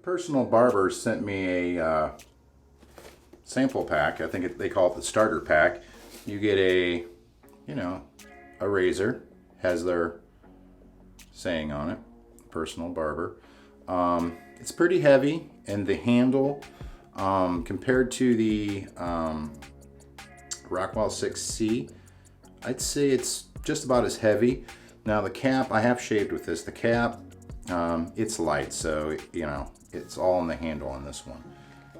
Personal Barber sent me a sample pack. I think they call it the starter pack. You get a, a razor, has their saying on it, Personal Barber. It's pretty heavy, and the handle, compared to the Rockwell 6C, I'd say it's just about as heavy. Now the cap, I have shaved with this. The cap, it's light, so it's all in the handle on this one.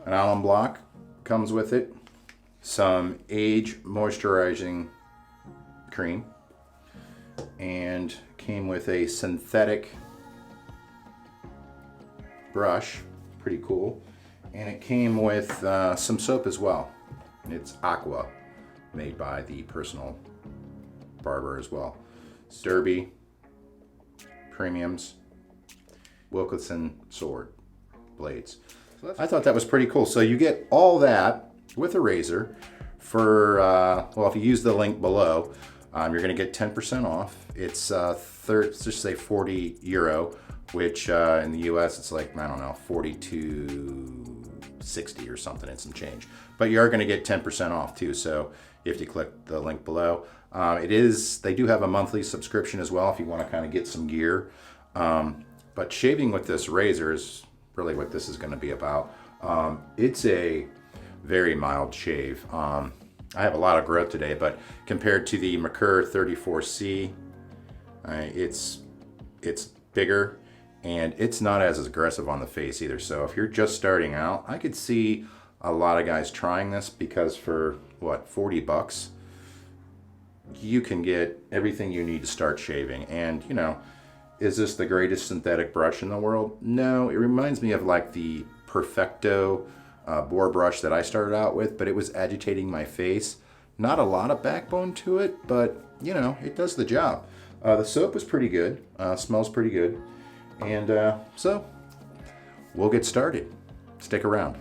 An alum block comes with it. Some age moisturizing cream, and came with a synthetic brush, pretty cool. And it came with some soap as well. It's Aqua, made by the Personal Barber as well. Derby, premiums, Wilkinson sword blades. So I thought that was pretty cool. So you get all that with a razor for, well, if you use the link below, you're going to get 10% off. It's let's just say €40, which in the US it's like, I don't know, 42.60 or something and some change. But you are going to get 10% off too. So if you click the link below, they do have a monthly subscription as well if you want to kind of get some gear. But shaving with this razor is really what this is going to be about. It's a very mild shave. I have a lot of growth today, but compared to the Merkur 34C, it's bigger, and it's not as aggressive on the face either. So if you're just starting out, I could see a lot of guys trying this, because for what, $40, you can get everything you need to start shaving. And is this the greatest synthetic brush in the world? No, it reminds me of like the Perfecto boar brush that I started out with, but it was agitating my face. Not a lot of backbone to it, but it does the job. The soap was pretty good, smells pretty good. And so we'll get started. Stick around.